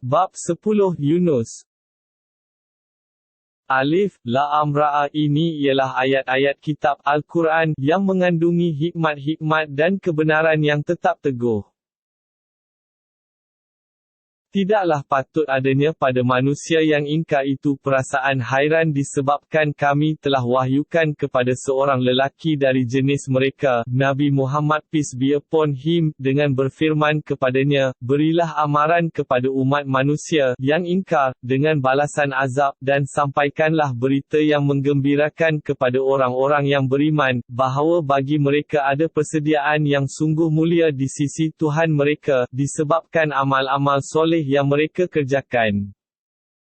Bab 10 Yunus. Alif, Lam Ra. Ini ialah ayat-ayat kitab Al-Quran yang mengandungi hikmat-hikmat dan kebenaran yang tetap teguh. Tidaklah patut adanya pada manusia yang ingkar itu perasaan hairan disebabkan kami telah wahyukan kepada seorang lelaki dari jenis mereka, Nabi Muhammad peace be upon him, dengan berfirman kepadanya, berilah amaran kepada umat manusia yang ingkar, dengan balasan azab, dan sampaikanlah berita yang menggembirakan kepada orang-orang yang beriman, bahawa bagi mereka ada persediaan yang sungguh mulia di sisi Tuhan mereka, disebabkan amal-amal soleh yang mereka kerjakan.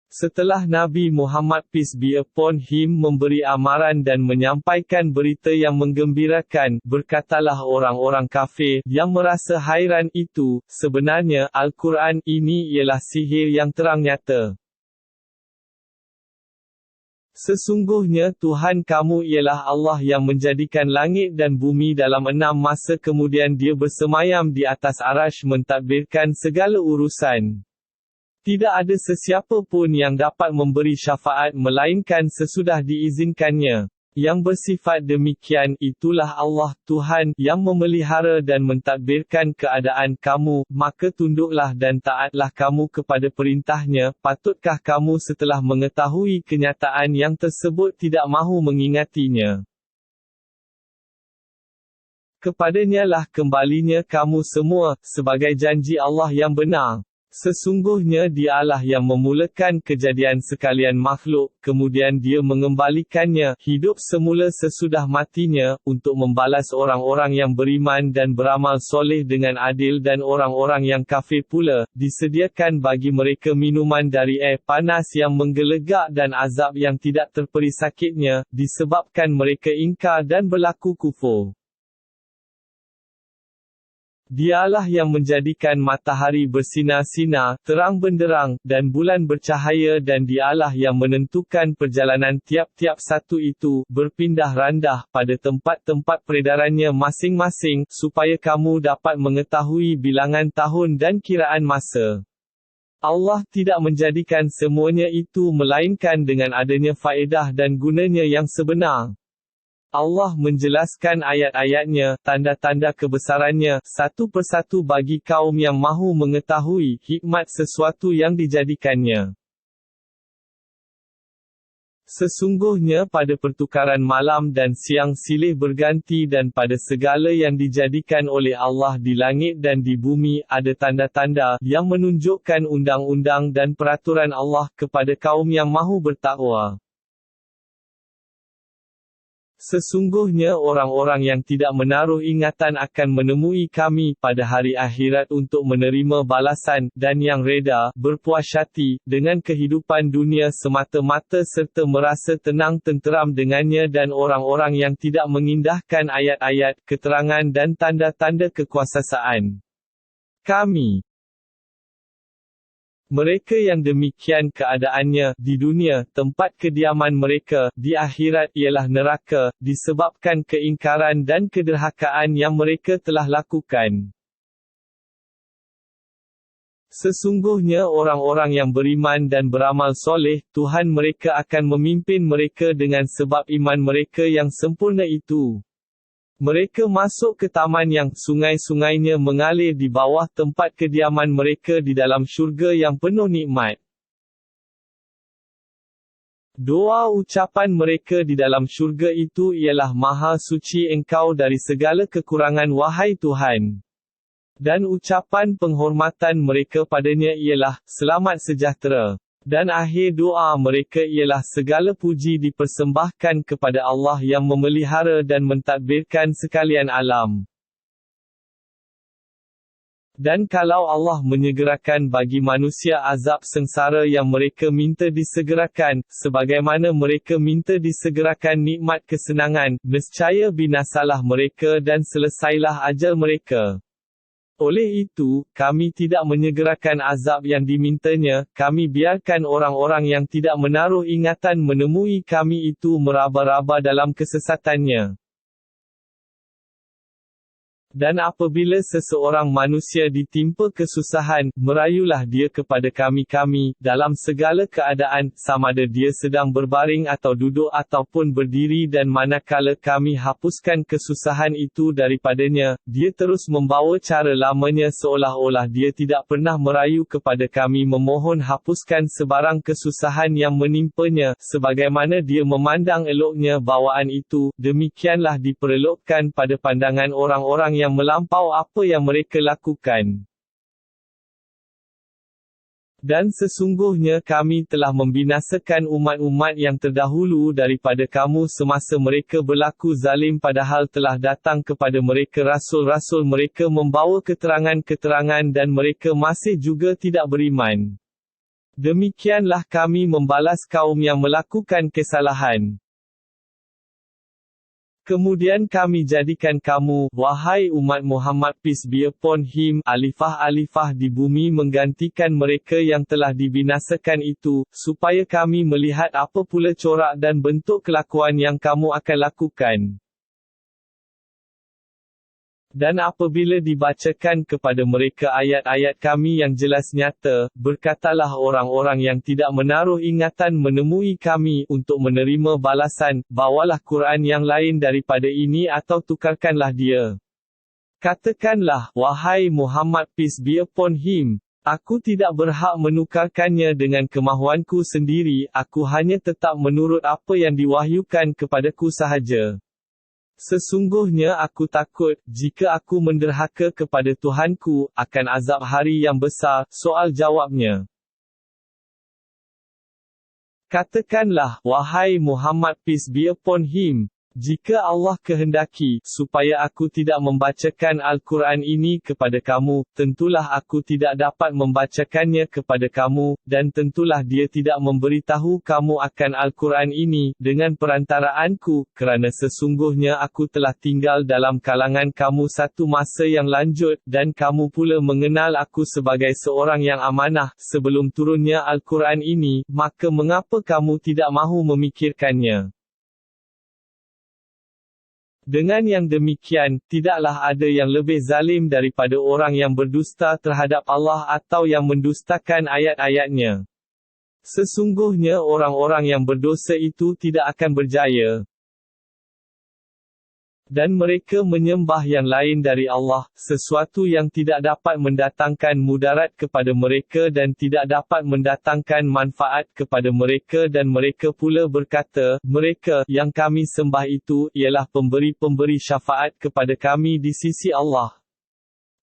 Setelah Nabi Muhammad peace be upon him memberi amaran dan menyampaikan berita yang menggembirakan, berkatalah orang-orang kafir yang merasa hairan itu, sebenarnya Al-Quran ini ialah sihir yang terang nyata. Sesungguhnya Tuhan kamu ialah Allah yang menjadikan langit dan bumi dalam 6 masa kemudian dia bersemayam di atas arasy mentadbirkan segala urusan. Tidak ada sesiapa pun yang dapat memberi syafaat melainkan sesudah diizinkannya. Yang bersifat demikian itulah Allah, Tuhan, yang memelihara dan mentadbirkan keadaan kamu, maka tunduklah dan taatlah kamu kepada perintahnya. Patutkah kamu setelah mengetahui kenyataan yang tersebut tidak mahu mengingatinya? Kepadanya lah kembalinya kamu semua, sebagai janji Allah yang benar. Sesungguhnya dialah yang memulakan kejadian sekalian makhluk, kemudian dia mengembalikannya, hidup semula sesudah matinya, untuk membalas orang-orang yang beriman dan beramal soleh dengan adil dan orang-orang yang kafir pula, disediakan bagi mereka minuman dari air panas yang menggelegak dan azab yang tidak terperi sakitnya, disebabkan mereka ingkar dan berlaku kufur. Dialah yang menjadikan matahari bersinar-sinar, terang benderang, dan bulan bercahaya dan dialah yang menentukan perjalanan tiap-tiap satu itu, berpindah randah, pada tempat-tempat peredarannya masing-masing, supaya kamu dapat mengetahui bilangan tahun dan kiraan masa. Allah tidak menjadikan semuanya itu melainkan dengan adanya faedah dan gunanya yang sebenar. Allah menjelaskan ayat-ayatnya, tanda-tanda kebesarannya, satu persatu bagi kaum yang mahu mengetahui hikmat sesuatu yang dijadikannya. Sesungguhnya pada pertukaran malam dan siang silih berganti dan pada segala yang dijadikan oleh Allah di langit dan di bumi, ada tanda-tanda yang menunjukkan undang-undang dan peraturan Allah kepada kaum yang mahu bertakwa. Sesungguhnya orang-orang yang tidak menaruh ingatan akan menemui kami pada hari akhirat untuk menerima balasan, dan yang reda, berpuas hati, dengan kehidupan dunia semata-mata serta merasa tenang tenteram dengannya dan orang-orang yang tidak mengindahkan ayat-ayat, keterangan dan tanda-tanda kekuasaan kami. Mereka yang demikian keadaannya, di dunia, tempat kediaman mereka, di akhirat ialah neraka, disebabkan keingkaran dan kederhakaan yang mereka telah lakukan. Sesungguhnya orang-orang yang beriman dan beramal soleh, Tuhan mereka akan memimpin mereka dengan sebab iman mereka yang sempurna itu. Mereka masuk ke taman yang sungai-sungainya mengalir di bawah tempat kediaman mereka di dalam syurga yang penuh nikmat. Doa ucapan mereka di dalam syurga itu ialah Maha suci Engkau dari segala kekurangan wahai Tuhan. Dan ucapan penghormatan mereka padanya ialah, selamat sejahtera. Dan akhir doa mereka ialah segala puji dipersembahkan kepada Allah yang memelihara dan mentadbirkan sekalian alam. Dan kalau Allah menyegerakan bagi manusia azab sengsara yang mereka minta disegerakan, sebagaimana mereka minta disegerakan nikmat kesenangan, nescaya binasalah mereka dan selesailah ajal mereka. Oleh itu, kami tidak menyegerakan azab yang dimintanya, kami biarkan orang-orang yang tidak menaruh ingatan menemui kami itu meraba-raba dalam kesesatannya. Dan apabila seseorang manusia ditimpa kesusahan, merayulah dia kepada kami dalam segala keadaan, samada dia sedang berbaring atau duduk ataupun berdiri, dan manakala kami hapuskan kesusahan itu daripadanya, dia terus membawa cara lamanya seolah-olah dia tidak pernah merayu kepada kami memohon hapuskan sebarang kesusahan yang menimpanya, sebagaimana dia memandang eloknya bawaan itu. Demikianlah diperelokkan pada pandangan orang-orang yang melampau apa yang mereka lakukan. Dan sesungguhnya kami telah membinasakan umat-umat yang terdahulu daripada kamu semasa mereka berlaku zalim, padahal telah datang kepada mereka rasul-rasul mereka membawa keterangan-keterangan dan mereka masih juga tidak beriman. Demikianlah kami membalas kaum yang melakukan kesalahan. Kemudian kami jadikan kamu, wahai umat Muhammad peace be upon him, alifah-alifah di bumi menggantikan mereka yang telah dibinasakan itu, supaya kami melihat apa pula corak dan bentuk kelakuan yang kamu akan lakukan. Dan apabila dibacakan kepada mereka ayat-ayat kami yang jelas nyata, berkatalah orang-orang yang tidak menaruh ingatan menemui kami untuk menerima balasan, bawalah Quran yang lain daripada ini atau tukarkanlah dia. Katakanlah, wahai Muhammad peace be upon him, aku tidak berhak menukarkannya dengan kemahuanku sendiri, aku hanya tetap menurut apa yang diwahyukan kepadaku sahaja. Sesungguhnya aku takut, jika aku menderhaka kepada Tuhanku, akan azab hari yang besar. Soal jawabnya. Katakanlah, wahai Muhammad peace be upon him, jika Allah kehendaki, supaya aku tidak membacakan Al-Quran ini kepada kamu, tentulah aku tidak dapat membacakannya kepada kamu, dan tentulah dia tidak memberitahu kamu akan Al-Quran ini, dengan perantaraanku, kerana sesungguhnya aku telah tinggal dalam kalangan kamu satu masa yang lanjut, dan kamu pula mengenal aku sebagai seorang yang amanah, sebelum turunnya Al-Quran ini, maka mengapa kamu tidak mahu memikirkannya? Dengan yang demikian, tidaklah ada yang lebih zalim daripada orang yang berdusta terhadap Allah atau yang mendustakan ayat-ayatnya. Sesungguhnya orang-orang yang berdosa itu tidak akan berjaya. Dan mereka menyembah yang lain dari Allah, sesuatu yang tidak dapat mendatangkan mudarat kepada mereka dan tidak dapat mendatangkan manfaat kepada mereka, dan mereka pula berkata, mereka yang kami sembah itu ialah pemberi-pemberi syafaat kepada kami di sisi Allah.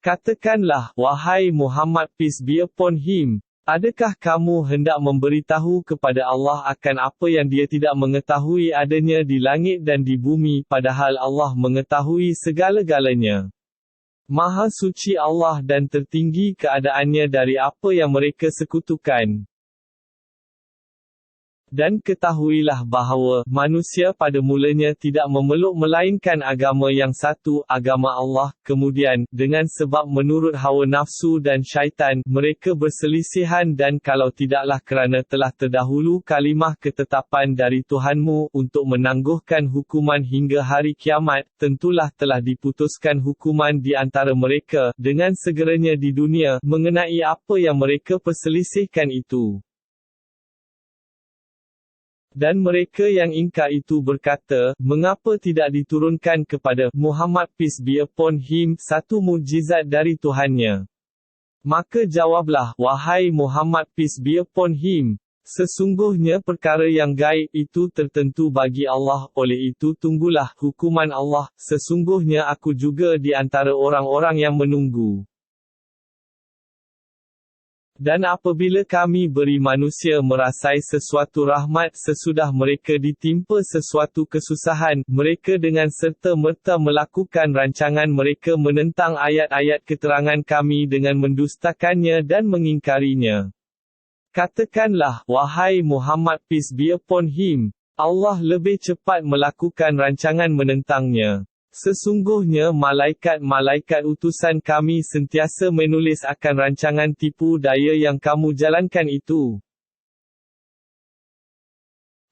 Katakanlah, wahai Muhammad peace be upon him, adakah kamu hendak memberitahu kepada Allah akan apa yang dia tidak mengetahui adanya di langit dan di bumi, padahal Allah mengetahui segala-galanya. Maha suci Allah dan tertinggi keadaannya dari apa yang mereka sekutukan. Dan ketahuilah bahawa, manusia pada mulanya tidak memeluk melainkan agama yang satu, agama Allah, kemudian, dengan sebab menurut hawa nafsu dan syaitan, mereka berselisihan, dan kalau tidaklah kerana telah terdahulu kalimah ketetapan dari Tuhanmu, untuk menangguhkan hukuman hingga hari kiamat, tentulah telah diputuskan hukuman di antara mereka, dengan segeranya di dunia, mengenai apa yang mereka perselisihkan itu. Dan mereka yang ingkar itu berkata, mengapa tidak diturunkan kepada Muhammad peace be upon him satu mukjizat dari Tuhannya? Maka jawablah, wahai Muhammad peace be upon him, sesungguhnya perkara yang gaib itu tertentu bagi Allah, oleh itu tunggulah hukuman Allah, sesungguhnya aku juga di antara orang-orang yang menunggu. Dan apabila kami beri manusia merasai sesuatu rahmat sesudah mereka ditimpa sesuatu kesusahan, mereka dengan serta-merta melakukan rancangan mereka menentang ayat-ayat keterangan kami dengan mendustakannya dan mengingkarinya. Katakanlah, wahai Muhammad peace be upon him, Allah lebih cepat melakukan rancangan menentangnya. Sesungguhnya malaikat-malaikat utusan kami sentiasa menulis akan rancangan tipu daya yang kamu jalankan itu.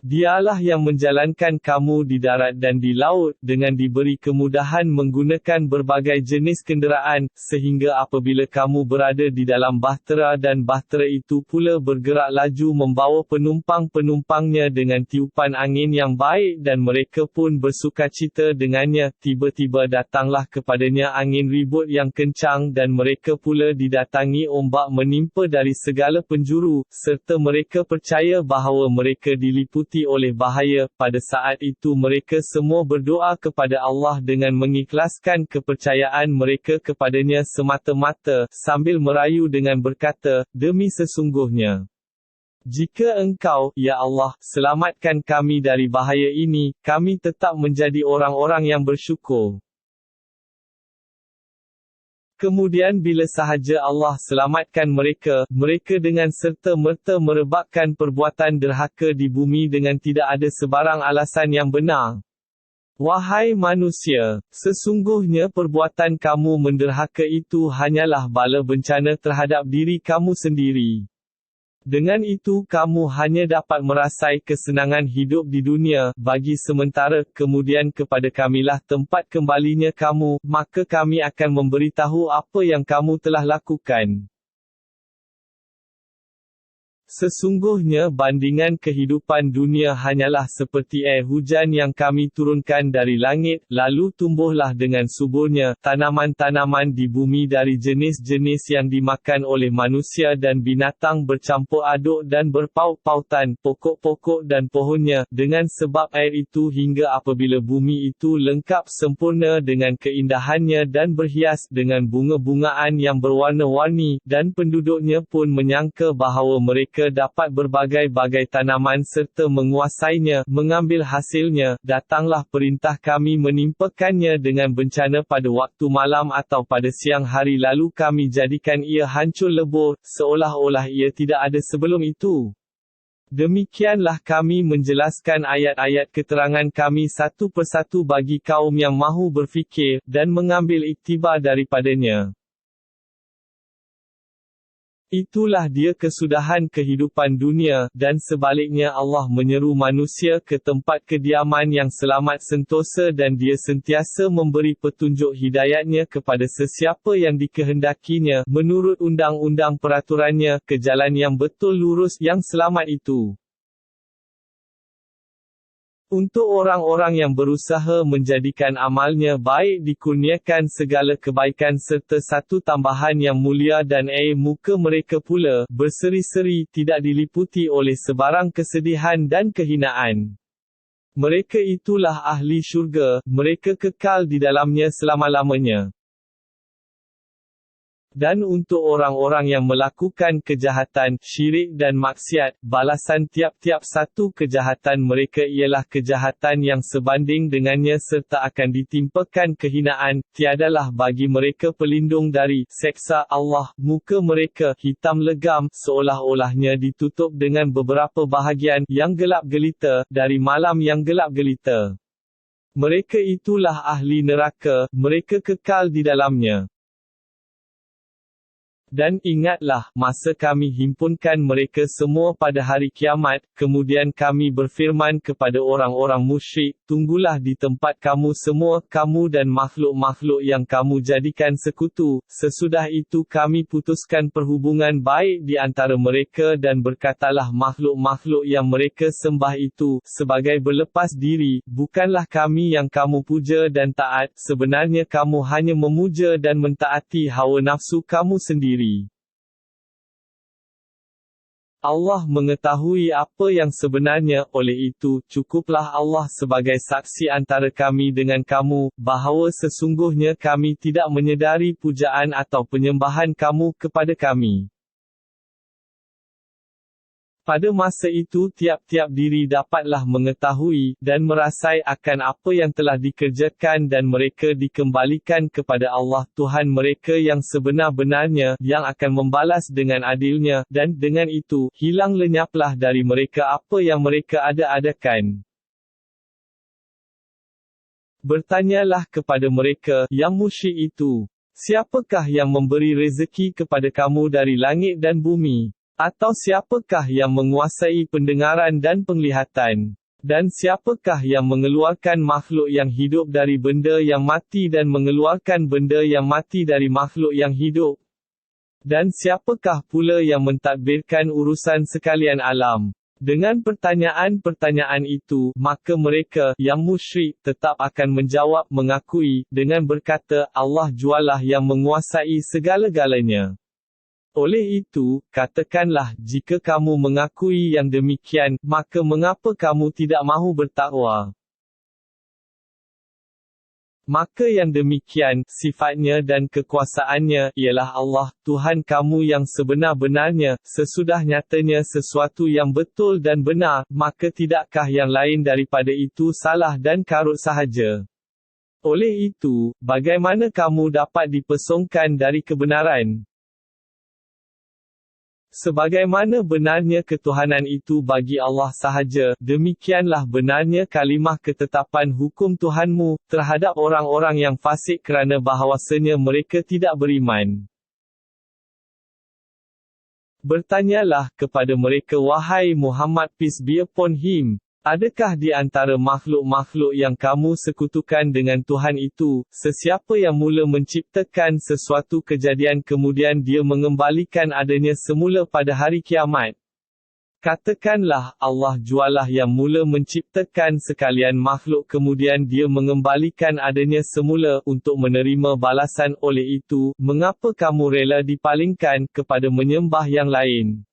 Dialah yang menjalankan kamu di darat dan di laut, dengan diberi kemudahan menggunakan berbagai jenis kenderaan, sehingga apabila kamu berada di dalam bahtera dan bahtera itu pula bergerak laju membawa penumpang-penumpangnya dengan tiupan angin yang baik dan mereka pun bersukacita dengannya, tiba-tiba datanglah kepadanya angin ribut yang kencang dan mereka pula didatangi ombak menimpa dari segala penjuru, serta mereka percaya bahawa mereka diliputi oleh bahaya. Pada saat itu mereka semua berdoa kepada Allah dengan mengikhlaskan kepercayaan mereka kepadanya semata-mata, sambil merayu dengan berkata, demi sesungguhnya, jika Engkau, ya Allah, selamatkan kami dari bahaya ini, kami tetap menjadi orang-orang yang bersyukur. Kemudian bila sahaja Allah selamatkan mereka, mereka dengan serta-merta merebakkan perbuatan derhaka di bumi dengan tidak ada sebarang alasan yang benar. Wahai manusia, sesungguhnya perbuatan kamu menderhaka itu hanyalah bala bencana terhadap diri kamu sendiri. Dengan itu kamu hanya dapat merasai kesenangan hidup di dunia, bagi sementara, kemudian kepada kamilah tempat kembalinya kamu, maka kami akan memberitahu apa yang kamu telah lakukan. Sesungguhnya bandingan kehidupan dunia hanyalah seperti air hujan yang kami turunkan dari langit, lalu tumbuhlah dengan suburnya tanaman-tanaman di bumi dari jenis-jenis yang dimakan oleh manusia dan binatang bercampur aduk dan berpaut-pautan, pokok-pokok dan pohonnya, dengan sebab air itu hingga apabila bumi itu lengkap sempurna dengan keindahannya dan berhias dengan bunga-bungaan yang berwarna-warni, dan penduduknya pun menyangka bahawa mereka dapat berbagai-bagai tanaman serta menguasainya, mengambil hasilnya, datanglah perintah kami menimpakannya dengan bencana pada waktu malam atau pada siang hari lalu kami jadikan ia hancur lebur, seolah-olah ia tidak ada sebelum itu. Demikianlah kami menjelaskan ayat-ayat keterangan kami satu persatu bagi kaum yang mahu berfikir, dan mengambil iktibar daripadanya. Itulah dia kesudahan kehidupan dunia, dan sebaliknya Allah menyeru manusia ke tempat kediaman yang selamat sentosa dan dia sentiasa memberi petunjuk hidayatnya kepada sesiapa yang dikehendakinya, menurut undang-undang peraturannya, ke jalan yang betul lurus, yang selamat itu. Untuk orang-orang yang berusaha menjadikan amalnya baik dikurniakan segala kebaikan serta satu tambahan yang mulia dan air muka mereka pula, berseri-seri, tidak diliputi oleh sebarang kesedihan dan kehinaan. Mereka itulah ahli syurga, mereka kekal di dalamnya selama-lamanya. Dan untuk orang-orang yang melakukan kejahatan, syirik dan maksiat, balasan tiap-tiap satu kejahatan mereka ialah kejahatan yang sebanding dengannya serta akan ditimpakan kehinaan, tiadalah bagi mereka pelindung dari seksa Allah. Muka mereka hitam legam, seolah-olahnya ditutup dengan beberapa bahagian yang gelap gelita, dari malam yang gelap gelita. Mereka itulah ahli neraka, mereka kekal di dalamnya. Dan ingatlah, masa kami himpunkan mereka semua pada hari kiamat, kemudian kami berfirman kepada orang-orang musyrik, tunggulah di tempat kamu semua, kamu dan makhluk-makhluk yang kamu jadikan sekutu, sesudah itu kami putuskan perhubungan baik di antara mereka dan berkatalah makhluk-makhluk yang mereka sembah itu, sebagai berlepas diri, bukanlah kami yang kamu puja dan taat, sebenarnya kamu hanya memuja dan mentaati hawa nafsu kamu sendiri. Allah mengetahui apa yang sebenarnya, oleh itu, cukuplah Allah sebagai saksi antara kami dengan kamu, bahawa sesungguhnya kami tidak menyedari pujaan atau penyembahan kamu kepada kami. Pada masa itu tiap-tiap diri dapatlah mengetahui, dan merasai akan apa yang telah dikerjakan dan mereka dikembalikan kepada Allah Tuhan mereka yang sebenar-benarnya, yang akan membalas dengan adilnya, dan dengan itu, hilang lenyaplah dari mereka apa yang mereka ada-adakan. Bertanyalah kepada mereka, yang musyrik itu, siapakah yang memberi rezeki kepada kamu dari langit dan bumi? Atau siapakah yang menguasai pendengaran dan penglihatan? Dan siapakah yang mengeluarkan makhluk yang hidup dari benda yang mati dan mengeluarkan benda yang mati dari makhluk yang hidup? Dan siapakah pula yang mentadbirkan urusan sekalian alam? Dengan pertanyaan-pertanyaan itu, maka mereka, yang musyrik, tetap akan menjawab, mengakui, dengan berkata, Allah jualah yang menguasai segala-galanya. Oleh itu, katakanlah, jika kamu mengakui yang demikian, maka mengapa kamu tidak mahu bertakwa? Maka yang demikian, sifatnya dan kekuasaannya, ialah Allah, Tuhan kamu yang sebenar-benarnya, sesudah nyatanya sesuatu yang betul dan benar, maka tidakkah yang lain daripada itu salah dan karut sahaja? Oleh itu, bagaimana kamu dapat dipesongkan dari kebenaran? Sebagaimana benarnya ketuhanan itu bagi Allah sahaja, demikianlah benarnya kalimah ketetapan hukum Tuhanmu, terhadap orang-orang yang fasik kerana bahawasanya mereka tidak beriman. Bertanyalah kepada mereka wahai Muhammad peace be upon him, adakah di antara makhluk-makhluk yang kamu sekutukan dengan Tuhan itu, sesiapa yang mula menciptakan sesuatu kejadian kemudian dia mengembalikan adanya semula pada hari kiamat? Katakanlah, Allah jualah yang mula menciptakan sekalian makhluk kemudian dia mengembalikan adanya semula untuk menerima balasan. Oleh itu, mengapa kamu rela dipalingkan kepada menyembah yang lain?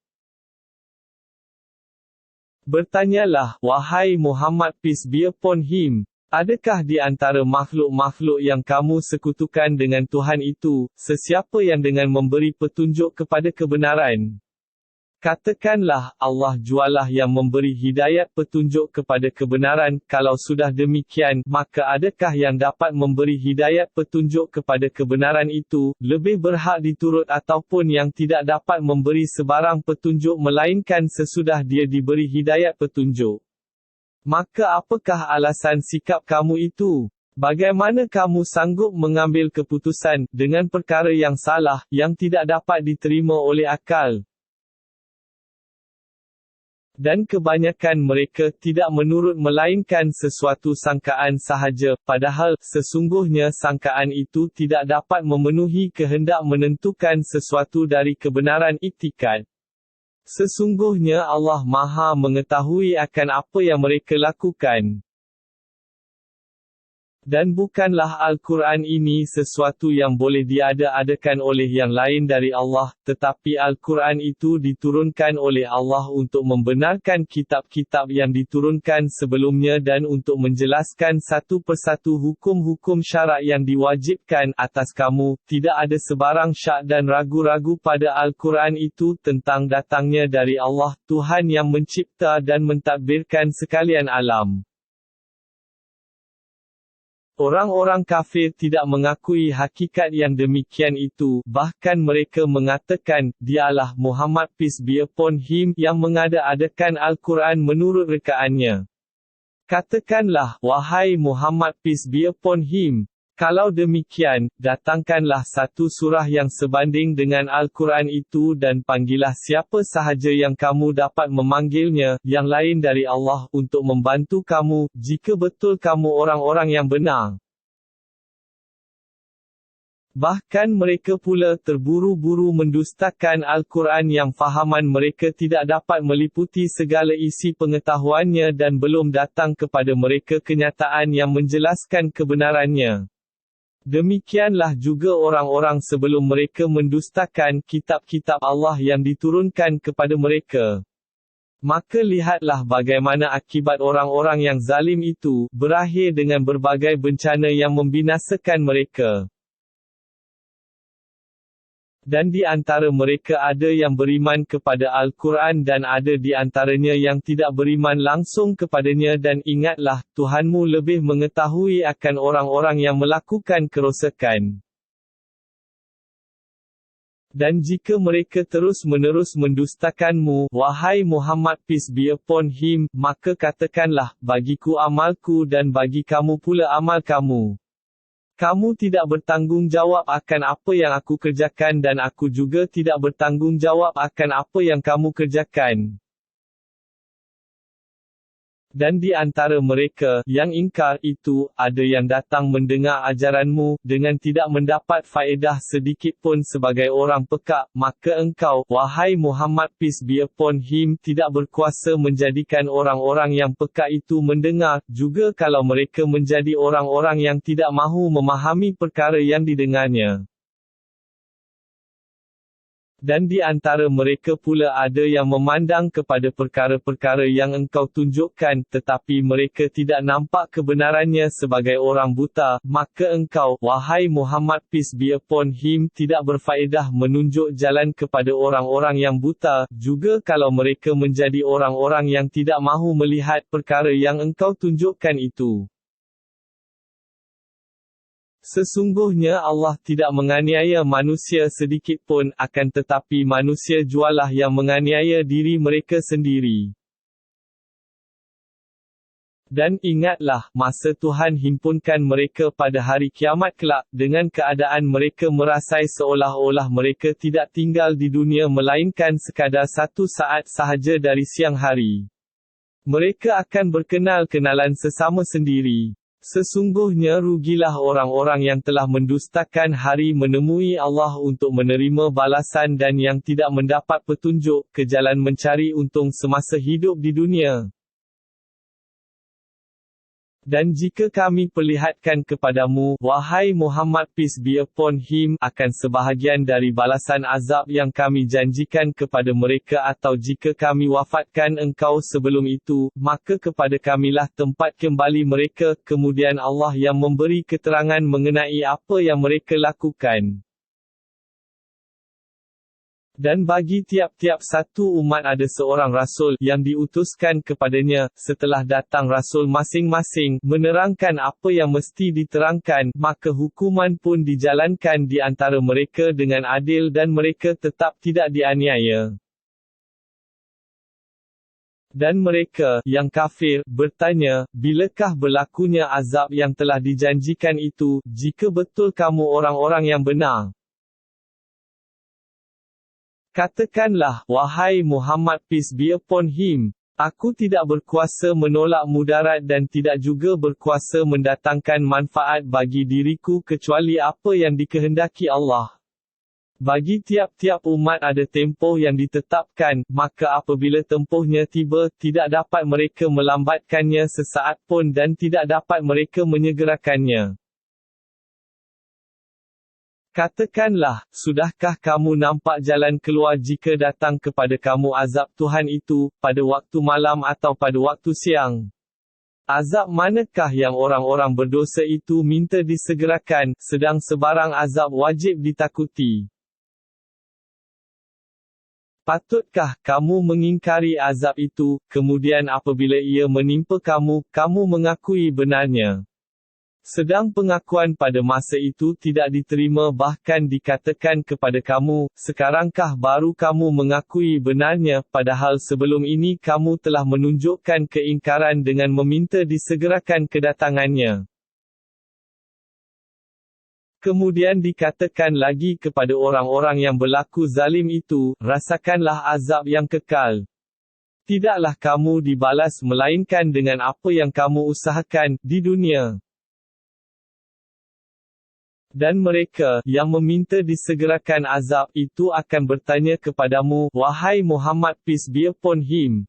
Bertanyalah, wahai Muhammad peace be upon him, adakah di antara makhluk-makhluk yang kamu sekutukan dengan Tuhan itu, sesiapa yang dengan memberi petunjuk kepada kebenaran? Katakanlah, Allah jualah yang memberi hidayat petunjuk kepada kebenaran. Kalau sudah demikian, maka adakah yang dapat memberi hidayat petunjuk kepada kebenaran itu, lebih berhak diturut ataupun yang tidak dapat memberi sebarang petunjuk melainkan sesudah dia diberi hidayat petunjuk? Maka apakah alasan sikap kamu itu? Bagaimana kamu sanggup mengambil keputusan, dengan perkara yang salah, yang tidak dapat diterima oleh akal? Dan kebanyakan mereka tidak menurut melainkan sesuatu sangkaan sahaja, padahal, sesungguhnya sangkaan itu tidak dapat memenuhi kehendak menentukan sesuatu dari kebenaran iktikad. Sesungguhnya Allah Maha mengetahui akan apa yang mereka lakukan. Dan bukanlah Al-Quran ini sesuatu yang boleh diada-adakan oleh yang lain dari Allah, tetapi Al-Quran itu diturunkan oleh Allah untuk membenarkan kitab-kitab yang diturunkan sebelumnya dan untuk menjelaskan satu persatu hukum-hukum syarak yang diwajibkan atas kamu. Tidak ada sebarang syak dan ragu-ragu pada Al-Quran itu tentang datangnya dari Allah, Tuhan yang mencipta dan mentadbirkan sekalian alam. Orang-orang kafir tidak mengakui hakikat yang demikian itu, bahkan mereka mengatakan, dialah Muhammad peace be upon him yang mengada-adakan Al-Quran menurut rekaannya. Katakanlah, wahai Muhammad peace be upon him, kalau demikian, datangkanlah satu surah yang sebanding dengan Al-Quran itu dan panggillah siapa sahaja yang kamu dapat memanggilnya, yang lain dari Allah, untuk membantu kamu, jika betul kamu orang-orang yang benar. Bahkan mereka pula terburu-buru mendustakan Al-Quran yang fahaman mereka tidak dapat meliputi segala isi pengetahuannya dan belum datang kepada mereka kenyataan yang menjelaskan kebenarannya. Demikianlah juga orang-orang sebelum mereka mendustakan kitab-kitab Allah yang diturunkan kepada mereka. Maka lihatlah bagaimana akibat orang-orang yang zalim itu, berakhir dengan berbagai bencana yang membinasakan mereka. Dan di antara mereka ada yang beriman kepada Al-Quran dan ada di antaranya yang tidak beriman langsung kepadanya. Dan ingatlah, Tuhanmu lebih mengetahui akan orang-orang yang melakukan kerosakan. Dan jika mereka terus-menerus mendustakanmu, wahai Muhammad peace be upon him, maka katakanlah, bagiku amalku dan bagi kamu pula amal kamu. Kamu tidak bertanggungjawab akan apa yang aku kerjakan dan aku juga tidak bertanggungjawab akan apa yang kamu kerjakan. Dan di antara mereka yang ingkar itu, ada yang datang mendengar ajaranmu, dengan tidak mendapat faedah sedikit pun sebagai orang pekak, maka engkau, wahai Muhammad peace be upon him, tidak berkuasa menjadikan orang-orang yang pekak itu mendengar, juga kalau mereka menjadi orang-orang yang tidak mahu memahami perkara yang didengarnya. Dan di antara mereka pula ada yang memandang kepada perkara-perkara yang engkau tunjukkan, tetapi mereka tidak nampak kebenarannya sebagai orang buta, maka engkau, wahai Muhammad peace be upon him, tidak berfaedah menunjuk jalan kepada orang-orang yang buta, juga kalau mereka menjadi orang-orang yang tidak mahu melihat perkara yang engkau tunjukkan itu. Sesungguhnya Allah tidak menganiaya manusia sedikit pun, akan tetapi manusia jualah yang menganiaya diri mereka sendiri. Dan ingatlah, masa Tuhan himpunkan mereka pada hari kiamat kelak, dengan keadaan mereka merasai seolah-olah mereka tidak tinggal di dunia melainkan sekadar satu saat sahaja dari siang hari. Mereka akan berkenal kenalan sesama sendiri. Sesungguhnya rugilah orang-orang yang telah mendustakan hari menemui Allah untuk menerima balasan dan yang tidak mendapat petunjuk ke jalan mencari untung semasa hidup di dunia. Dan jika kami perlihatkan kepadamu, wahai Muhammad peace be upon him, akan sebahagian dari balasan azab yang kami janjikan kepada mereka atau jika kami wafatkan engkau sebelum itu, maka kepada kamilah tempat kembali mereka, kemudian Allah yang memberi keterangan mengenai apa yang mereka lakukan. Dan bagi tiap-tiap satu umat ada seorang rasul yang diutuskan kepadanya, setelah datang rasul masing-masing, menerangkan apa yang mesti diterangkan, maka hukuman pun dijalankan di antara mereka dengan adil dan mereka tetap tidak dianiaya. Dan mereka, yang kafir, bertanya, bilakah berlakunya azab yang telah dijanjikan itu, jika betul kamu orang-orang yang benar? Katakanlah, wahai Muhammad peace be upon him, aku tidak berkuasa menolak mudarat dan tidak juga berkuasa mendatangkan manfaat bagi diriku kecuali apa yang dikehendaki Allah. Bagi tiap-tiap umat ada tempoh yang ditetapkan, maka apabila tempohnya tiba, tidak dapat mereka melambatkannya sesaat pun dan tidak dapat mereka menyegerakannya. Katakanlah, sudahkah kamu nampak jalan keluar jika datang kepada kamu azab Tuhan itu, pada waktu malam atau pada waktu siang? Azab manakah yang orang-orang berdosa itu minta disegerakan, sedang sebarang azab wajib ditakuti? Patutkah kamu mengingkari azab itu, kemudian apabila ia menimpa kamu, kamu mengakui benarnya? Sedang pengakuan pada masa itu tidak diterima bahkan dikatakan kepada kamu, sekarangkah baru kamu mengakui benarnya, padahal sebelum ini kamu telah menunjukkan keingkaran dengan meminta disegerakan kedatangannya. Kemudian dikatakan lagi kepada orang-orang yang berlaku zalim itu, rasakanlah azab yang kekal. Tidaklah kamu dibalas melainkan dengan apa yang kamu usahakan di dunia. Dan mereka, yang meminta disegerakan azab itu akan bertanya kepadamu, wahai Muhammad peace be upon him,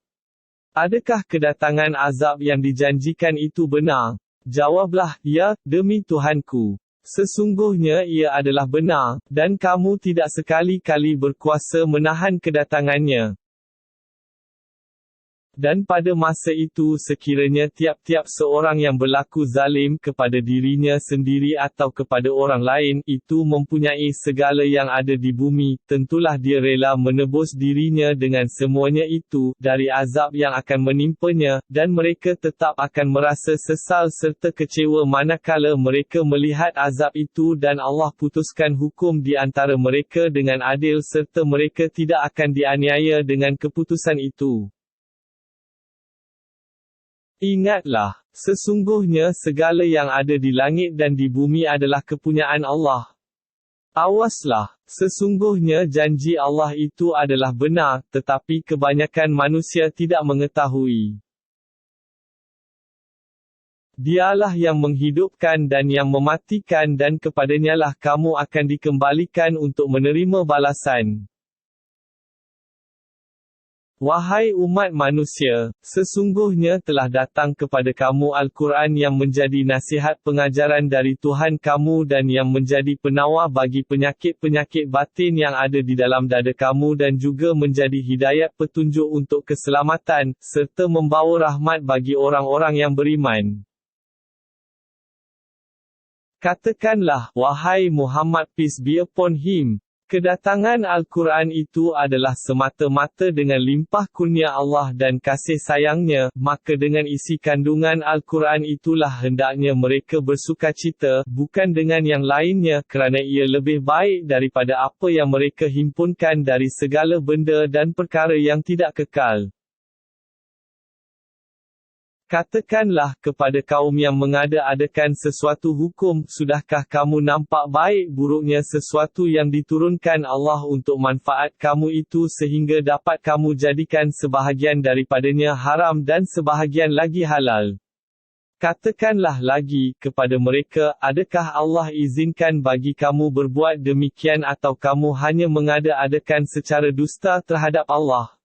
adakah kedatangan azab yang dijanjikan itu benar? Jawablah, ya, demi Tuhanku. Sesungguhnya ia adalah benar, dan kamu tidak sekali-kali berkuasa menahan kedatangannya. Dan pada masa itu sekiranya tiap-tiap seorang yang berlaku zalim kepada dirinya sendiri atau kepada orang lain, itu mempunyai segala yang ada di bumi, tentulah dia rela menebus dirinya dengan semuanya itu, dari azab yang akan menimpanya, dan mereka tetap akan merasa sesal serta kecewa manakala mereka melihat azab itu dan Allah putuskan hukum di antara mereka dengan adil serta mereka tidak akan dianiaya dengan keputusan itu. Ingatlah, sesungguhnya segala yang ada di langit dan di bumi adalah kepunyaan Allah. Awaslah, sesungguhnya janji Allah itu adalah benar, tetapi kebanyakan manusia tidak mengetahui. Dialah yang menghidupkan dan yang mematikan dan kepadanyalah kamu akan dikembalikan untuk menerima balasan. Wahai umat manusia, sesungguhnya telah datang kepada kamu Al-Quran yang menjadi nasihat pengajaran dari Tuhan kamu dan yang menjadi penawar bagi penyakit-penyakit batin yang ada di dalam dada kamu dan juga menjadi hidayat petunjuk untuk keselamatan, serta membawa rahmat bagi orang-orang yang beriman. Katakanlah, wahai Muhammad peace be upon him, kedatangan Al-Quran itu adalah semata-mata dengan limpah kurnia Allah dan kasih sayangnya, maka dengan isi kandungan Al-Quran itulah hendaknya mereka bersukacita, bukan dengan yang lainnya, kerana ia lebih baik daripada apa yang mereka himpunkan dari segala benda dan perkara yang tidak kekal. Katakanlah kepada kaum yang mengada-adakan sesuatu hukum, sudahkah kamu nampak baik buruknya sesuatu yang diturunkan Allah untuk manfaat kamu itu sehingga dapat kamu jadikan sebahagian daripadanya haram dan sebahagian lagi halal? Katakanlah lagi kepada mereka, adakah Allah izinkan bagi kamu berbuat demikian atau kamu hanya mengada-adakan secara dusta terhadap Allah?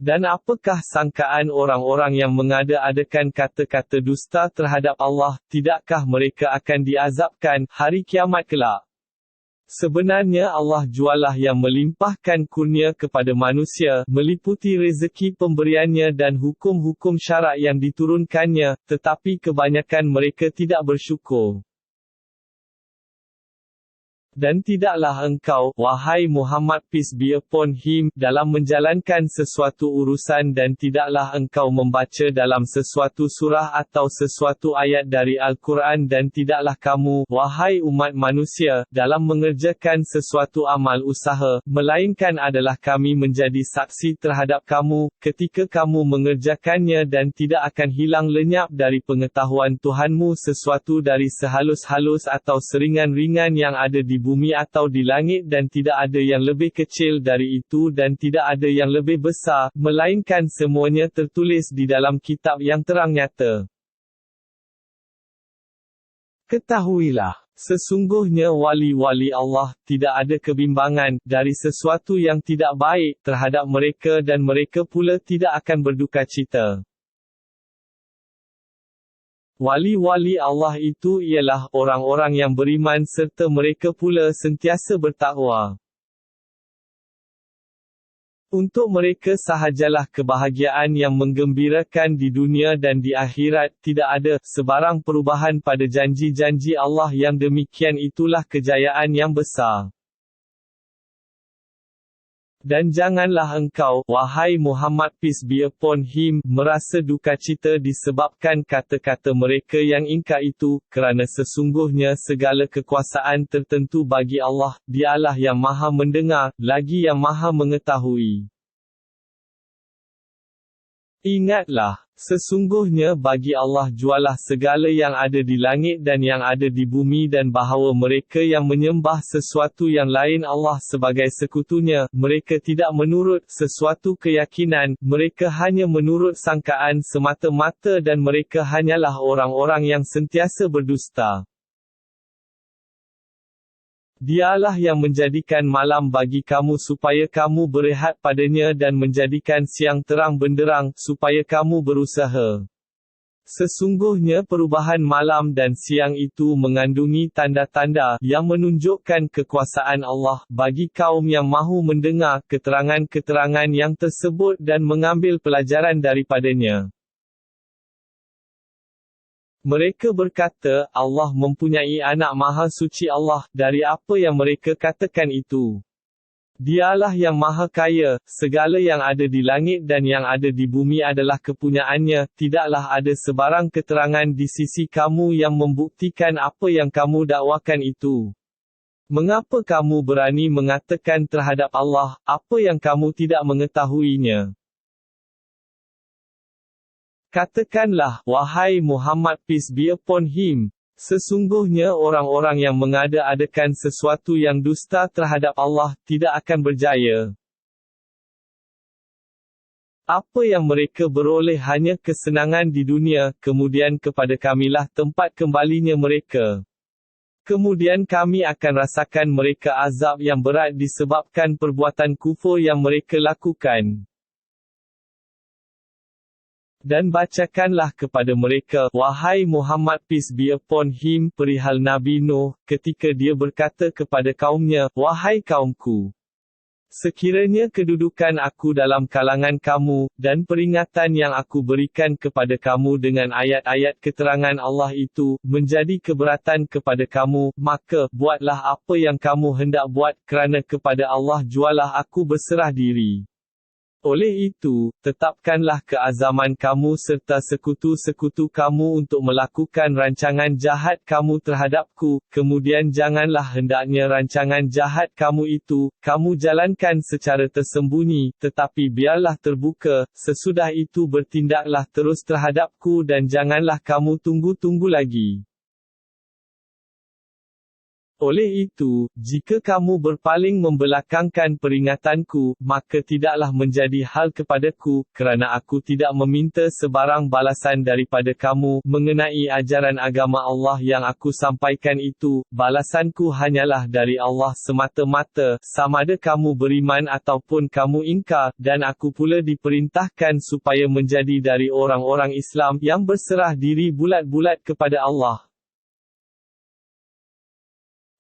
Dan apakah sangkaan orang-orang yang mengada-adakan kata-kata dusta terhadap Allah, tidakkah mereka akan diazabkan hari kiamat kelak? Sebenarnya Allah jualah yang melimpahkan kurnia kepada manusia, meliputi rezeki pemberiannya dan hukum-hukum syarak yang diturunkannya, tetapi kebanyakan mereka tidak bersyukur. Dan tidaklah engkau, wahai Muhammad peace be upon him, dalam menjalankan sesuatu urusan dan tidaklah engkau membaca dalam sesuatu surah atau sesuatu ayat dari Al-Quran dan tidaklah kamu, wahai umat manusia, dalam mengerjakan sesuatu amal usaha, melainkan adalah kami menjadi saksi terhadap kamu, ketika kamu mengerjakannya dan tidak akan hilang lenyap dari pengetahuan Tuhanmu sesuatu dari sehalus-halus atau seringan-ringan yang ada di bumi atau di langit dan tidak ada yang lebih kecil dari itu dan tidak ada yang lebih besar, melainkan semuanya tertulis di dalam kitab yang terang nyata. Ketahuilah, sesungguhnya wali-wali Allah, tidak ada kebimbangan, dari sesuatu yang tidak baik, terhadap mereka dan mereka pula tidak akan berduka cita. Wali-wali Allah itu ialah orang-orang yang beriman serta mereka pula sentiasa bertakwa. Untuk mereka sahajalah kebahagiaan yang menggembirakan di dunia dan di akhirat, tidak ada sebarang perubahan pada janji-janji Allah yang demikian itulah kejayaan yang besar. Dan janganlah engkau, wahai Muhammad peace be upon him, merasa duka cita disebabkan kata-kata mereka yang ingkar itu, kerana sesungguhnya segala kekuasaan tertentu bagi Allah, dialah yang maha mendengar, lagi yang maha mengetahui. Ingatlah, sesungguhnya bagi Allah jualah segala yang ada di langit dan yang ada di bumi dan bahawa mereka yang menyembah sesuatu yang lain Allah sebagai sekutunya, mereka tidak menurut sesuatu keyakinan, mereka hanya menurut sangkaan semata-mata dan mereka hanyalah orang-orang yang sentiasa berdusta. Dialah yang menjadikan malam bagi kamu supaya kamu berehat padanya dan menjadikan siang terang benderang, supaya kamu berusaha. Sesungguhnya perubahan malam dan siang itu mengandungi tanda-tanda yang menunjukkan kekuasaan Allah bagi kaum yang mahu mendengar keterangan-keterangan yang tersebut dan mengambil pelajaran daripadanya. Mereka berkata, Allah mempunyai anak maha suci Allah, dari apa yang mereka katakan itu. Dialah yang maha kaya, segala yang ada di langit dan yang ada di bumi adalah kepunyaannya, tidaklah ada sebarang keterangan di sisi kamu yang membuktikan apa yang kamu dakwakan itu. Mengapa kamu berani mengatakan terhadap Allah, apa yang kamu tidak mengetahuinya? Katakanlah, wahai Muhammad peace be upon him, sesungguhnya orang-orang yang mengada-adakan sesuatu yang dusta terhadap Allah, tidak akan berjaya. Apa yang mereka beroleh hanya kesenangan di dunia, kemudian kepada kamilah tempat kembalinya mereka. Kemudian kami akan rasakan mereka azab yang berat disebabkan perbuatan kufur yang mereka lakukan. Dan bacakanlah kepada mereka, wahai Muhammad peace be upon him, perihal Nabi Nuh, ketika dia berkata kepada kaumnya, wahai kaumku, sekiranya kedudukan aku dalam kalangan kamu, dan peringatan yang aku berikan kepada kamu dengan ayat-ayat keterangan Allah itu, menjadi keberatan kepada kamu, maka, buatlah apa yang kamu hendak buat, kerana kepada Allah jualah aku berserah diri. Oleh itu, tetapkanlah keazaman kamu serta sekutu-sekutu kamu untuk melakukan rancangan jahat kamu terhadapku, kemudian janganlah hendaknya rancangan jahat kamu itu, kamu jalankan secara tersembunyi, tetapi biarlah terbuka, sesudah itu bertindaklah terus terhadapku dan janganlah kamu tunggu-tunggu lagi. Oleh itu, jika kamu berpaling membelakangkan peringatanku, maka tidaklah menjadi hal kepadaku, kerana aku tidak meminta sebarang balasan daripada kamu, mengenai ajaran agama Allah yang aku sampaikan itu, balasanku hanyalah dari Allah semata-mata, samada kamu beriman ataupun kamu ingkar, dan aku pula diperintahkan supaya menjadi dari orang-orang Islam, yang berserah diri bulat-bulat kepada Allah.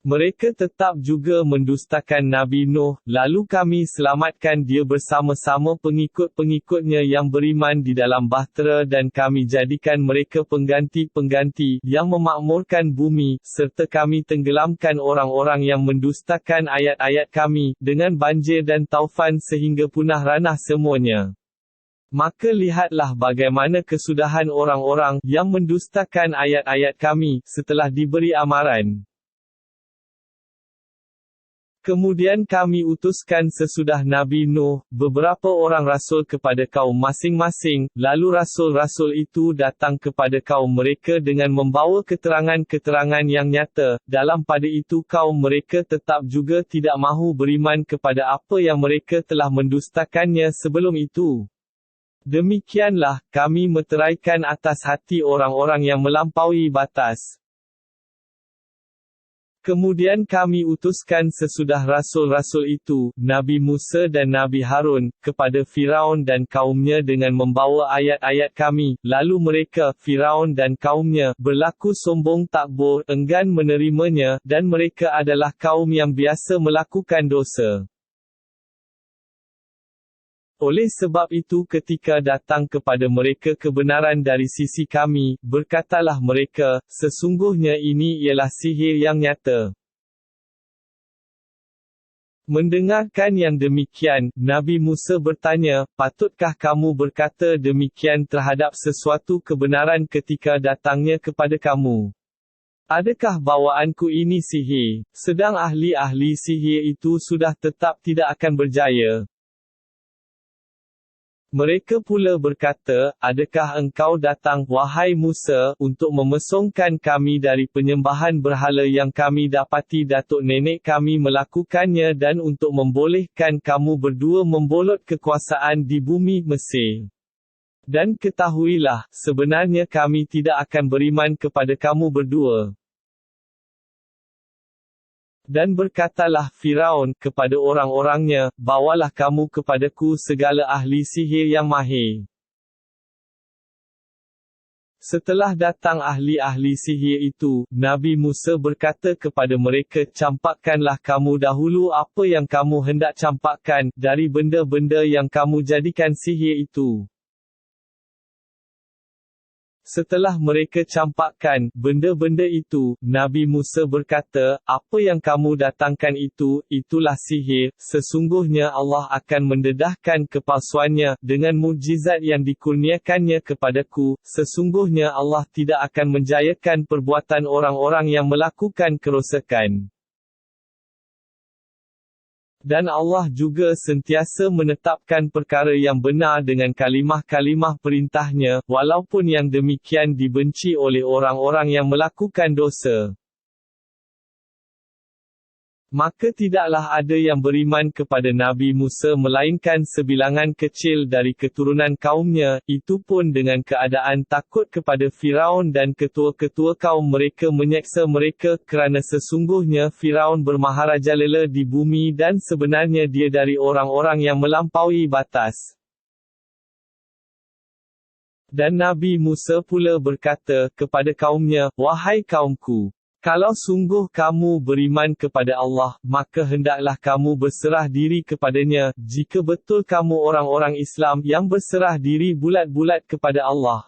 Mereka tetap juga mendustakan Nabi Nuh, lalu kami selamatkan dia bersama-sama pengikut-pengikutnya yang beriman di dalam bahtera dan kami jadikan mereka pengganti-pengganti, yang memakmurkan bumi, serta kami tenggelamkan orang-orang yang mendustakan ayat-ayat kami, dengan banjir dan taufan sehingga punah ranah semuanya. Maka lihatlah bagaimana kesudahan orang-orang, yang mendustakan ayat-ayat kami, setelah diberi amaran. Kemudian kami utuskan sesudah Nabi Nuh, beberapa orang rasul kepada kaum masing-masing, lalu rasul-rasul itu datang kepada kaum mereka dengan membawa keterangan-keterangan yang nyata, dalam pada itu kaum mereka tetap juga tidak mahu beriman kepada apa yang mereka telah mendustakannya sebelum itu. Demikianlah, kami meteraikan atas hati orang-orang yang melampaui batas. Kemudian kami utuskan sesudah rasul-rasul itu, Nabi Musa dan Nabi Harun, kepada Firaun dan kaumnya dengan membawa ayat-ayat kami, lalu mereka, Firaun dan kaumnya, berlaku sombong takbur, enggan menerimanya, dan mereka adalah kaum yang biasa melakukan dosa. Oleh sebab itu ketika datang kepada mereka kebenaran dari sisi kami, berkatalah mereka, sesungguhnya ini ialah sihir yang nyata. Mendengarkan yang demikian, Nabi Musa bertanya, patutkah kamu berkata demikian terhadap sesuatu kebenaran ketika datangnya kepada kamu? Adakah bawaanku ini sihir, sedang ahli-ahli sihir itu sudah tetap tidak akan berjaya? Mereka pula berkata, adakah engkau datang, wahai Musa, untuk memesongkan kami dari penyembahan berhala yang kami dapati datuk nenek kami melakukannya dan untuk membolehkan kamu berdua membolot kekuasaan di bumi Mesir? Dan ketahuilah, sebenarnya kami tidak akan beriman kepada kamu berdua. Dan berkatalah Firaun kepada orang-orangnya, bawalah kamu kepadaku segala ahli sihir yang mahir. Setelah datang ahli-ahli sihir itu, Nabi Musa berkata kepada mereka, campakkanlah kamu dahulu apa yang kamu hendak campakkan, dari benda-benda yang kamu jadikan sihir itu. Setelah mereka campakkan benda-benda itu, Nabi Musa berkata, apa yang kamu datangkan itu, itulah sihir, sesungguhnya Allah akan mendedahkan kepalsuannya, dengan mukjizat yang dikurniakannya kepadaku, sesungguhnya Allah tidak akan menjayakan perbuatan orang-orang yang melakukan kerosakan. Dan Allah juga sentiasa menetapkan perkara yang benar dengan kalimah-kalimah perintahnya, walaupun yang demikian dibenci oleh orang-orang yang melakukan dosa. Maka tidaklah ada yang beriman kepada Nabi Musa melainkan sebilangan kecil dari keturunan kaumnya, itu pun dengan keadaan takut kepada Firaun dan ketua-ketua kaum mereka menyeksa mereka, kerana sesungguhnya Firaun bermaharajalela di bumi dan sebenarnya dia dari orang-orang yang melampaui batas. Dan Nabi Musa pula berkata kepada kaumnya, "Wahai kaumku, kalau sungguh kamu beriman kepada Allah, maka hendaklah kamu berserah diri kepadanya, jika betul kamu orang-orang Islam yang berserah diri bulat-bulat kepada Allah."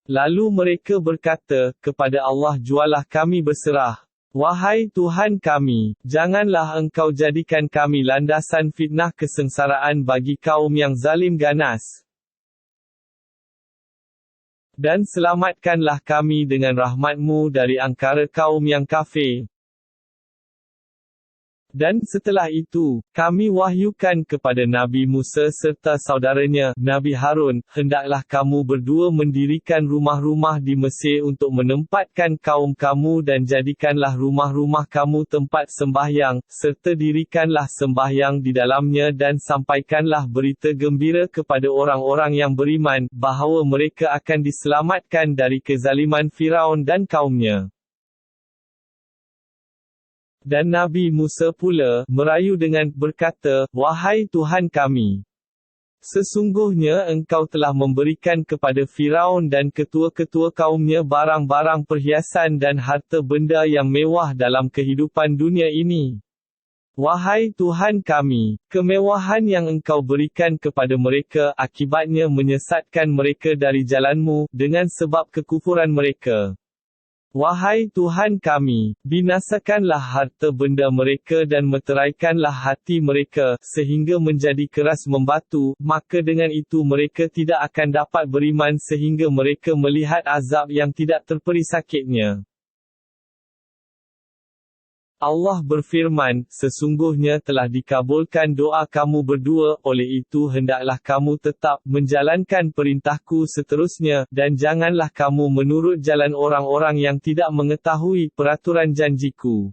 Lalu mereka berkata, "Kepada Allah jualah kami berserah. Wahai Tuhan kami, janganlah Engkau jadikan kami landasan fitnah kesengsaraan bagi kaum yang zalim ganas. Dan selamatkanlah kami dengan rahmat-Mu dari angkara kaum yang kafir." Dan setelah itu, kami wahyukan kepada Nabi Musa serta saudaranya, Nabi Harun, "Hendaklah kamu berdua mendirikan rumah-rumah di Mesir untuk menempatkan kaum kamu dan jadikanlah rumah-rumah kamu tempat sembahyang, serta dirikanlah sembahyang di dalamnya dan sampaikanlah berita gembira kepada orang-orang yang beriman, bahawa mereka akan diselamatkan dari kezaliman Firaun dan kaumnya." Dan Nabi Musa pula merayu dengan berkata, "Wahai Tuhan kami, sesungguhnya Engkau telah memberikan kepada Firaun dan ketua-ketua kaumnya barang-barang perhiasan dan harta benda yang mewah dalam kehidupan dunia ini. Wahai Tuhan kami, kemewahan yang Engkau berikan kepada mereka akibatnya menyesatkan mereka dari jalan-Mu, dengan sebab kekufuran mereka. Wahai Tuhan kami, binasakanlah harta benda mereka dan meteraikanlah hati mereka, sehingga menjadi keras membatu, maka dengan itu mereka tidak akan dapat beriman sehingga mereka melihat azab yang tidak terperi sakitnya." Allah berfirman, "Sesungguhnya telah dikabulkan doa kamu berdua, oleh itu hendaklah kamu tetap menjalankan perintahku seterusnya, dan janganlah kamu menurut jalan orang-orang yang tidak mengetahui peraturan janjiku."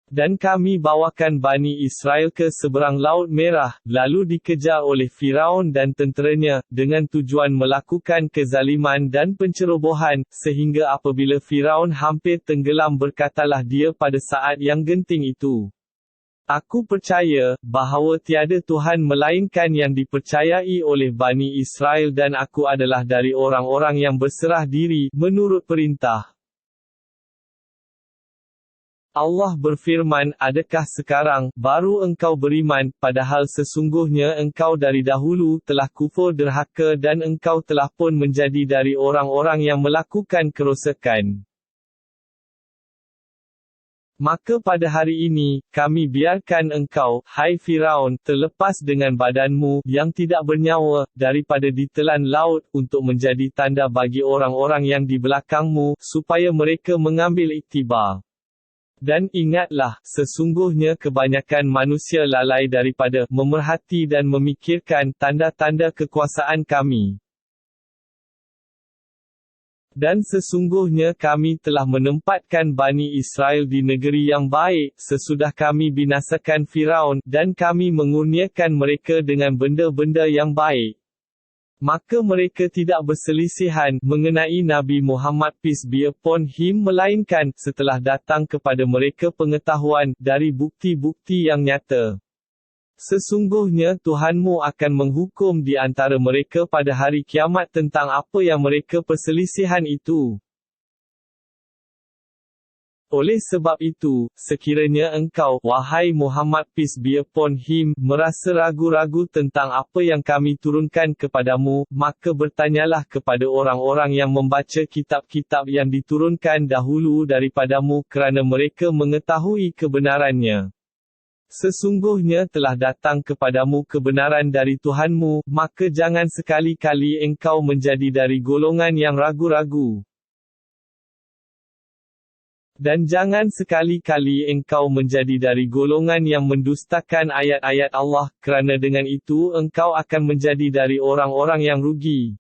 Dan kami bawakan Bani Israel ke seberang Laut Merah, lalu dikejar oleh Firaun dan tenteranya, dengan tujuan melakukan kezaliman dan pencerobohan, sehingga apabila Firaun hampir tenggelam berkatalah dia pada saat yang genting itu, "Aku percaya, bahawa tiada Tuhan melainkan yang dipercayai oleh Bani Israel dan aku adalah dari orang-orang yang berserah diri, menurut perintah." Allah berfirman, "Adakah sekarang, baru engkau beriman, padahal sesungguhnya engkau dari dahulu telah kufur derhaka dan engkau telah pun menjadi dari orang-orang yang melakukan kerosakan. Maka pada hari ini, kami biarkan engkau, hai Firaun, terlepas dengan badanmu, yang tidak bernyawa, daripada ditelan laut, untuk menjadi tanda bagi orang-orang yang di belakangmu, supaya mereka mengambil iktibar. Dan ingatlah, sesungguhnya kebanyakan manusia lalai daripada memerhati dan memikirkan tanda-tanda kekuasaan kami. Dan sesungguhnya kami telah menempatkan Bani Israel di negeri yang baik, sesudah kami binasakan Firaun, dan kami mengurniakan mereka dengan benda-benda yang baik. Maka mereka tidak berselisihan mengenai Nabi Muhammad peace be upon him melainkan setelah datang kepada mereka pengetahuan dari bukti-bukti yang nyata. Sesungguhnya Tuhanmu akan menghukum di antara mereka pada hari kiamat tentang apa yang mereka perselisihan itu. Oleh sebab itu, sekiranya engkau, wahai Muhammad peace be upon him, merasa ragu-ragu tentang apa yang kami turunkan kepadamu, maka bertanyalah kepada orang-orang yang membaca kitab-kitab yang diturunkan dahulu daripadamu kerana mereka mengetahui kebenarannya. Sesungguhnya telah datang kepadamu kebenaran dari Tuhanmu, maka jangan sekali-kali engkau menjadi dari golongan yang ragu-ragu. Dan jangan sekali-kali engkau menjadi dari golongan yang mendustakan ayat-ayat Allah, kerana dengan itu engkau akan menjadi dari orang-orang yang rugi.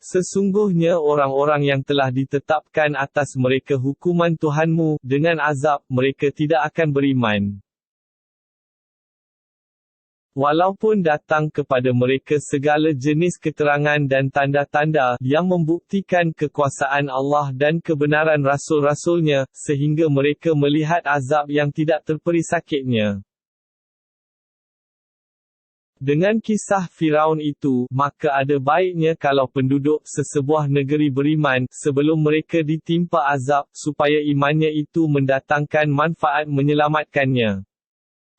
Sesungguhnya orang-orang yang telah ditetapkan atas mereka hukuman Tuhanmu, dengan azab, mereka tidak akan beriman. Walaupun datang kepada mereka segala jenis keterangan dan tanda-tanda yang membuktikan kekuasaan Allah dan kebenaran Rasul-Rasulnya, sehingga mereka melihat azab yang tidak terperi sakitnya. Dengan kisah Firaun itu, maka ada baiknya kalau penduduk sesebuah negeri beriman, sebelum mereka ditimpa azab, supaya imannya itu mendatangkan manfaat menyelamatkannya.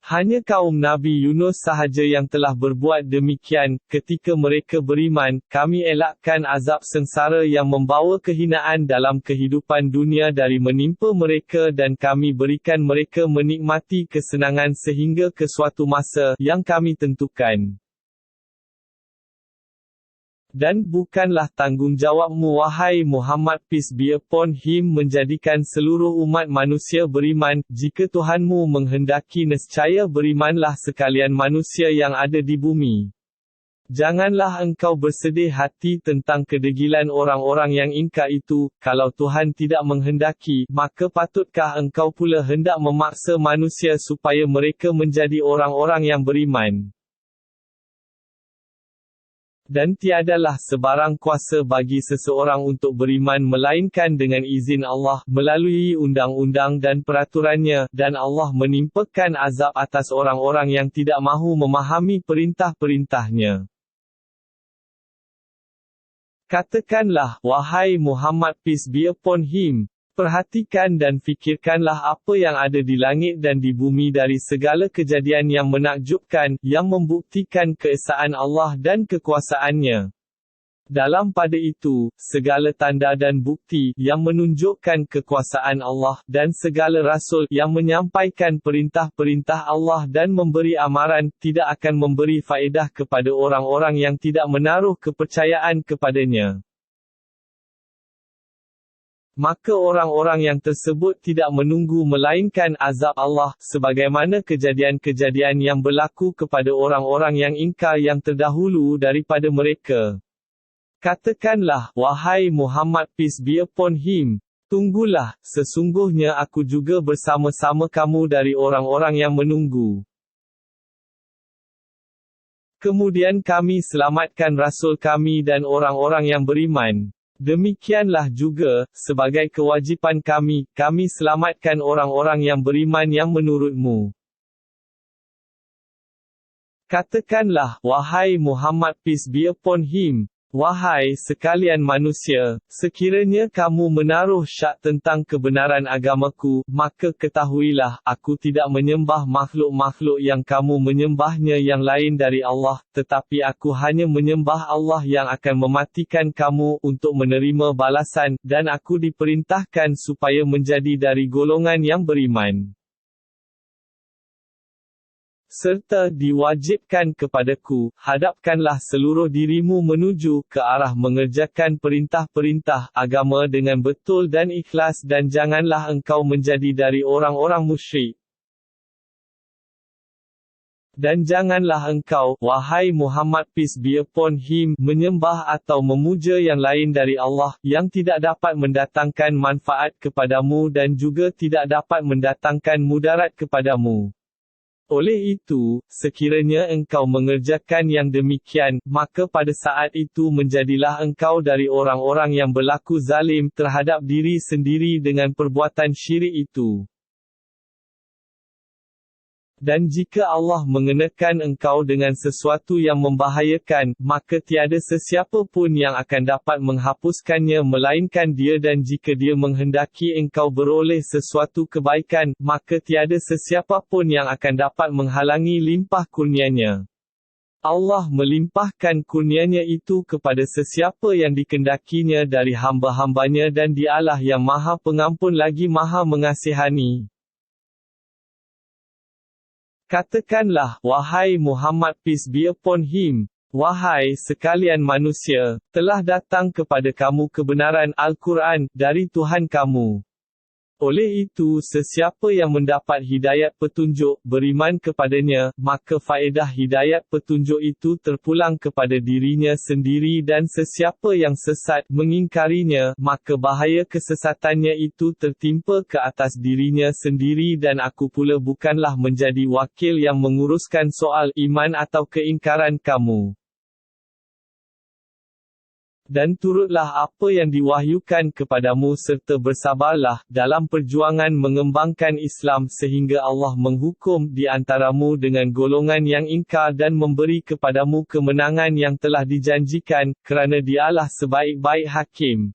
Hanya kaum Nabi Yunus sahaja yang telah berbuat demikian. Ketika mereka beriman, kami elakkan azab sengsara yang membawa kehinaan dalam kehidupan dunia dari menimpa mereka dan kami berikan mereka menikmati kesenangan sehingga ke suatu masa yang kami tentukan. Dan bukanlah tanggungjawabmu wahai Muhammad peace be upon him menjadikan seluruh umat manusia beriman, jika Tuhanmu menghendaki nescaya berimanlah sekalian manusia yang ada di bumi. Janganlah engkau bersedih hati tentang kedegilan orang-orang yang ingkar itu, kalau Tuhan tidak menghendaki, maka patutkah engkau pula hendak memaksa manusia supaya mereka menjadi orang-orang yang beriman? Dan tiadalah sebarang kuasa bagi seseorang untuk beriman melainkan dengan izin Allah, melalui undang-undang dan peraturannya, dan Allah menimpakan azab atas orang-orang yang tidak mahu memahami perintah-perintahnya. Katakanlah, wahai Muhammad peace be upon him, perhatikan dan fikirkanlah apa yang ada di langit dan di bumi dari segala kejadian yang menakjubkan, yang membuktikan keesaan Allah dan kekuasaannya. Dalam pada itu, segala tanda dan bukti, yang menunjukkan kekuasaan Allah, dan segala rasul, yang menyampaikan perintah-perintah Allah dan memberi amaran, tidak akan memberi faedah kepada orang-orang yang tidak menaruh kepercayaan kepadanya. Maka orang-orang yang tersebut tidak menunggu melainkan azab Allah, sebagaimana kejadian-kejadian yang berlaku kepada orang-orang yang ingkar yang terdahulu daripada mereka. Katakanlah, wahai Muhammad peace be upon him, tunggulah, sesungguhnya aku juga bersama-sama kamu dari orang-orang yang menunggu. Kemudian kami selamatkan Rasul kami dan orang-orang yang beriman. Demikianlah juga, sebagai kewajipan kami, kami selamatkan orang-orang yang beriman yang menurutmu. Katakanlah, wahai Muhammad peace be upon him, wahai sekalian manusia, sekiranya kamu menaruh syak tentang kebenaran agamaku, maka ketahuilah, aku tidak menyembah makhluk-makhluk yang kamu menyembahnya yang lain dari Allah, tetapi aku hanya menyembah Allah yang akan mematikan kamu, untuk menerima balasan, dan aku diperintahkan supaya menjadi dari golongan yang beriman. Serta diwajibkan kepadaku, hadapkanlah seluruh dirimu menuju ke arah mengerjakan perintah-perintah agama dengan betul dan ikhlas dan janganlah engkau menjadi dari orang-orang musyrik. Dan janganlah engkau, wahai Muhammad peace be upon him, menyembah atau memuja yang lain dari Allah, yang tidak dapat mendatangkan manfaat kepadamu dan juga tidak dapat mendatangkan mudarat kepadamu. Oleh itu, sekiranya engkau mengerjakan yang demikian, maka pada saat itu menjadilah engkau dari orang-orang yang berlaku zalim terhadap diri sendiri dengan perbuatan syirik itu. Dan jika Allah mengenakan engkau dengan sesuatu yang membahayakan, maka tiada sesiapa pun yang akan dapat menghapuskannya melainkan Dia, dan jika Dia menghendaki engkau beroleh sesuatu kebaikan, maka tiada sesiapa pun yang akan dapat menghalangi limpah kurnia-Nya. Allah melimpahkan kurnia-Nya itu kepada sesiapa yang dikendakinya dari hamba-hambanya dan Dialah yang Maha Pengampun lagi Maha Mengasihani. Katakanlah, wahai Muhammad peace be upon him, Wahai sekalian manusia, telah datang kepada kamu kebenaran Al-Quran dari Tuhan kamu. Oleh itu sesiapa yang mendapat hidayat petunjuk, beriman kepadanya, maka faedah hidayat petunjuk itu terpulang kepada dirinya sendiri dan sesiapa yang sesat, mengingkarinya, maka bahaya kesesatannya itu tertimpa ke atas dirinya sendiri dan aku pula bukanlah menjadi wakil yang menguruskan soal iman atau keingkaran kamu. Dan turutlah apa yang diwahyukan kepadamu serta bersabarlah, dalam perjuangan mengembangkan Islam sehingga Allah menghukum di antaramu dengan golongan yang ingkar dan memberi kepadamu kemenangan yang telah dijanjikan, kerana Dialah sebaik-baik hakim.